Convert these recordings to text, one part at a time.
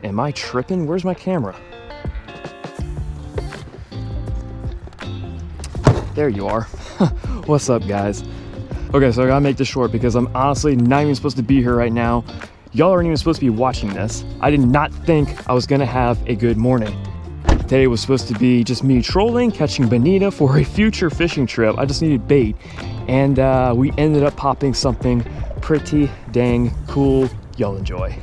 Am I tripping? Where's my camera? There you are. What's up, guys? Okay, so I gotta make this short because I'm honestly not even supposed to be here right now. Y'all aren't even supposed to be watching this. I did not think I was gonna have a good morning. Today was supposed to be just me trolling, catching bonita for a future fishing trip. I just needed bait, and we ended up popping something pretty dang cool. Y'all enjoy.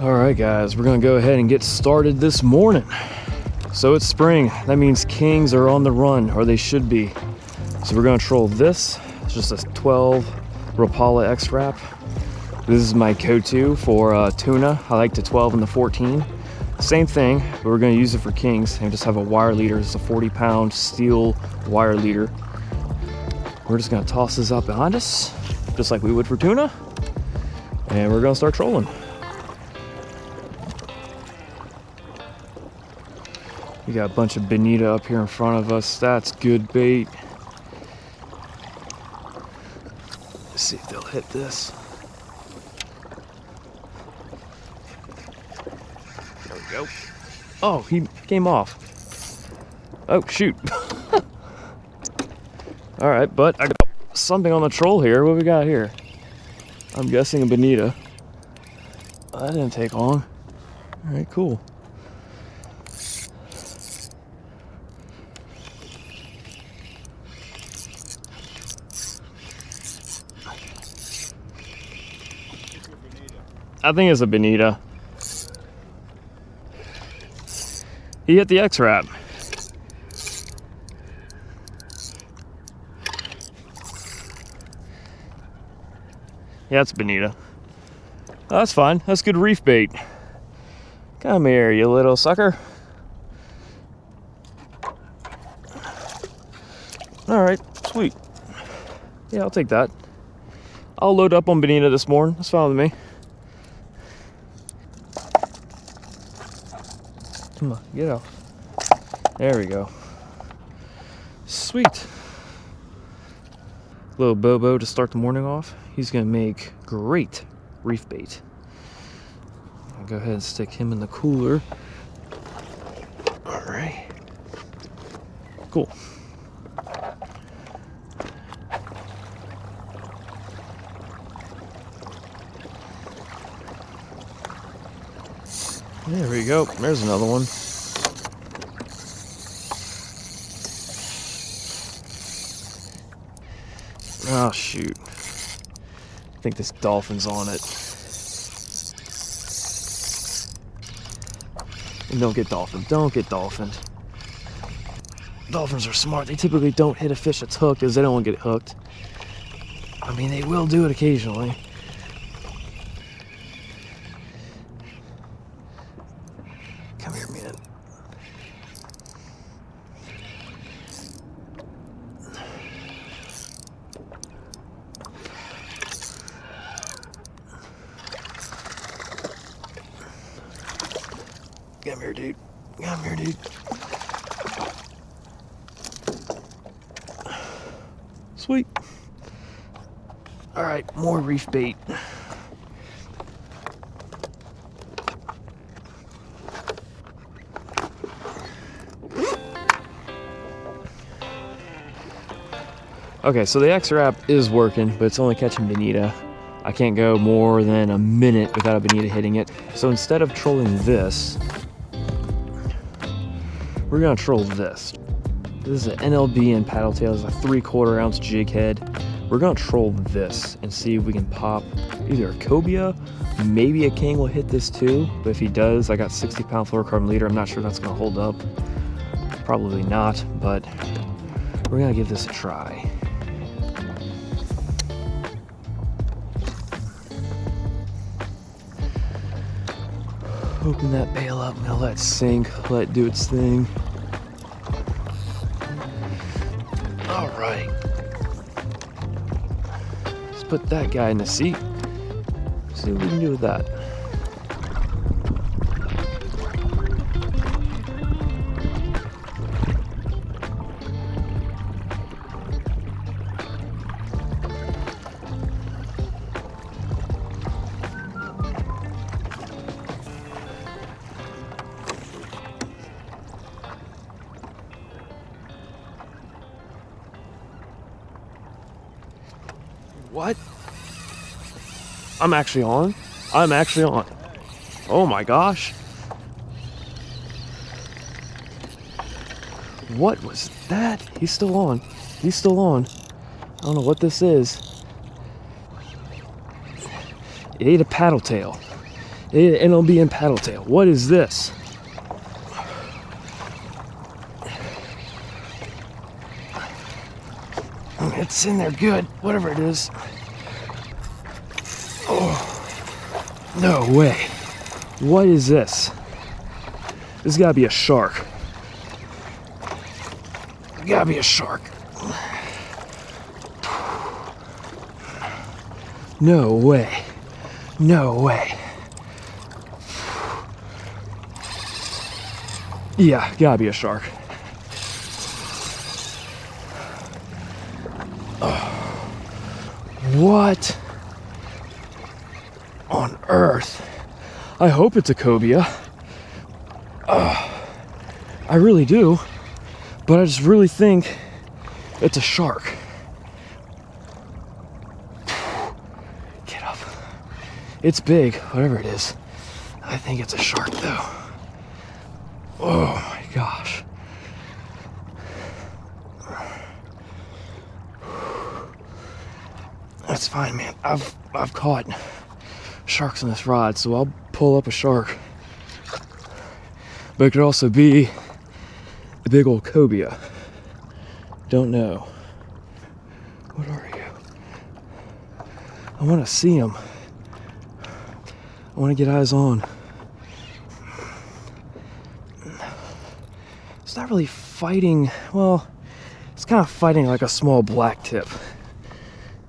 All right, guys, we're gonna go ahead and get started this morning. So it's spring. That means kings are on the run, or they should be. So we're gonna troll this. It's just a 12 Rapala X-Wrap. This is my go-to for tuna. I like the 12 and the 14. Same thing, but we're gonna use it for kings and just have a wire leader. It's a 40-pound steel wire leader. We're just gonna toss this out behind us, just like we would for tuna. And we're gonna start trolling. We got a bunch of bonita up here in front of us. That's good bait. Let's see if they'll hit this. There we go. Oh, he came off. Oh, shoot. All right, but I got something on the troll here. What we got here? I'm guessing a bonita. That didn't take long. All right, cool. I think it's a bonita. He hit the X-Wrap. Yeah, it's bonita. Oh, that's fine. That's good reef bait. Come here, you little sucker. All right, sweet. Yeah, I'll take that. I'll load up on bonita this morning. That's fine with me. Come on, get out. There we go. Sweet. Little Bobo to start the morning off. He's gonna make great reef bait. I'll go ahead and stick him in the cooler. All right. Cool. There we go. There's another one. Oh, shoot. I think this dolphin's on it. And don't get dolphined. Don't get dolphined. Dolphins are smart. They typically don't hit a fish that's hooked because they don't want to get hooked. I mean, they will do it occasionally. Come here, man. Come here, dude. Come here, dude. Sweet. All right, more reef bait. Okay, so the X-Wrap is working, but it's only catching bonita. I can't go more than a minute without a bonita hitting it. So instead of trolling this, we're gonna troll this. This is an NLBN paddle tail. It's a 3/4 ounce jig head. We're gonna troll this and see if we can pop either a cobia, maybe a king will hit this too. But if he does, I got 60-pound Fluorocarbon Leader. I'm not sure that's gonna hold up. Probably not, but we're gonna give this a try. Open that bail up, now let it sink, let it do its thing. All right. Let's put that guy in the seat. See what we can do with that. What? I'm actually on. I'm actually on. Oh my gosh. What was that? He's still on. He's still on. I don't know what this is. It ate a paddle tail. It ate an NLBN paddle tail. What is this? It's in there good, whatever it is. Oh, no way. What is this? This has gotta be a shark. It's gotta be a shark. No way. No way. Yeah, gotta be a shark. What on earth? I hope it's a cobia. I really do, but I just really think it's a shark. Get up. It's big, whatever it is. I think it's a shark though. Oh my gosh. That's fine, man. I've caught sharks on this rod, so I'll pull up a shark. But it could also be a big old cobia. Don't know. What are you? I want to see him. I want to get eyes on. It's not really fighting. Well, it's kind of fighting like a small black tip.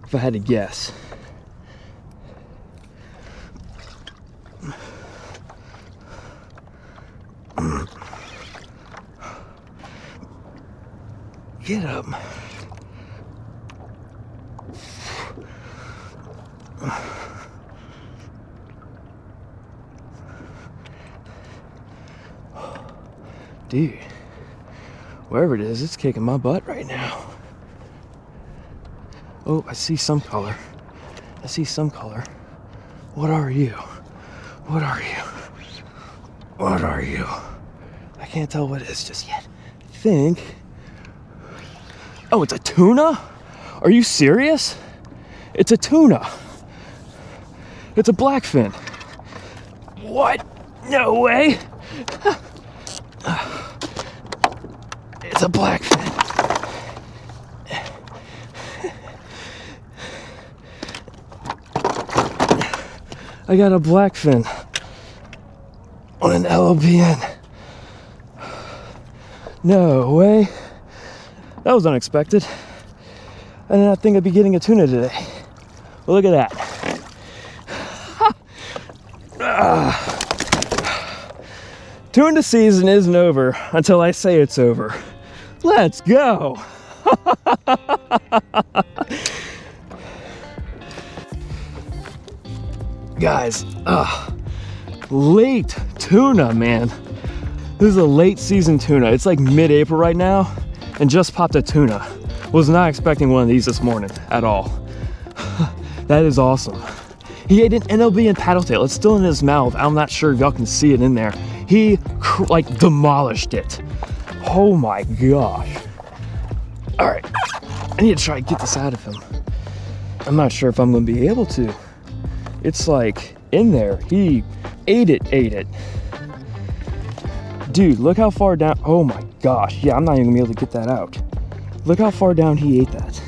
If I had to guess. Get up. Dude, wherever it is, it's kicking my butt right now. Oh, I see some color. I see some color. What are you? What are you? What are you? I can't tell what it is just yet. I think. Oh, it's a tuna? Are you serious? It's a tuna. It's a blackfin. What? No way. It's a blackfin. I got a blackfin on an NLBN. No way. That was unexpected. I did not think I'd be getting a tuna today. Well, look at that. Tuna season isn't over until I say it's over. Let's go. Guys, late tuna, man. This is a late season tuna. It's like mid-April right now and just popped a tuna. Was not expecting one of these this morning at all. That is awesome. He ate an NLBN paddle tail. It's still in his mouth. I'm not sure if y'all can see it in there. He like demolished it. Oh my gosh. All right, I need to try to get this out of him. I'm not sure if I'm gonna be able to. It's like in there. He ate it. Dude, look how far down. Oh my gosh. Yeah, I'm not even gonna be able to get that out. Look how far down he ate that.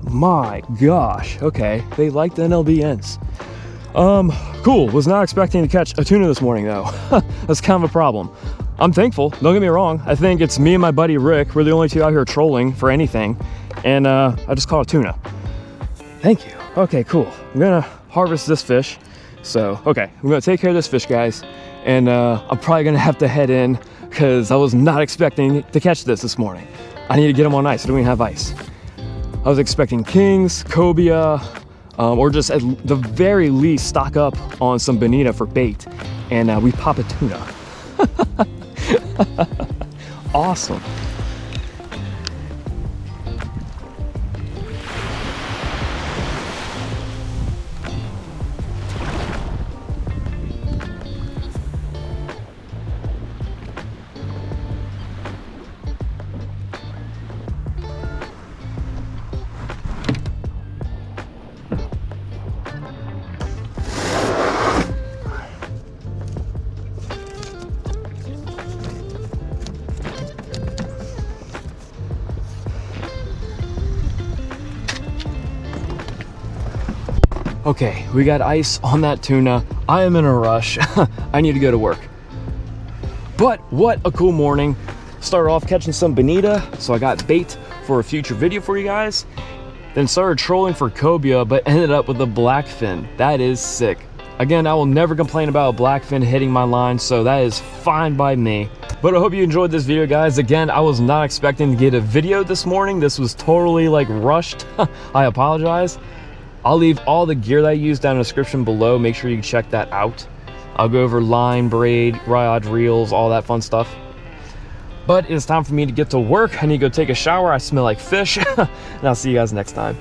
My gosh. Okay, they like the NLBNs. Cool. Was not expecting to catch a tuna this morning though. That's kind of a problem. I'm thankful, don't get me wrong. I think it's me and my buddy Rick. We're the only two out here trolling for anything. And I just caught a tuna. Thank you. Okay, cool. I'm gonna harvest this fish. So, okay, I'm gonna take care of this fish, guys. And I'm probably gonna have to head in because I was not expecting to catch this morning. I need to get them on ice. I don't even have ice. I was expecting kings, cobia, or just at the very least stock up on some bonita for bait. And we pop a tuna. Awesome. Okay, we got ice on that tuna. I am in a rush. I need to go to work. But what a cool morning. Started off catching some bonita, so I got bait for a future video for you guys. Then started trolling for cobia, but ended up with a blackfin. That is sick. Again, I will never complain about a blackfin hitting my line, so that is fine by me. But I hope you enjoyed this video, guys. Again, I was not expecting to get a video this morning. This was totally like rushed. I apologize. I'll leave all the gear that I use down in the description below. Make sure you check that out. I'll go over line, braid, rod, reels, all that fun stuff. But it's time for me to get to work. I need to go take a shower. I smell like fish. And I'll see you guys next time.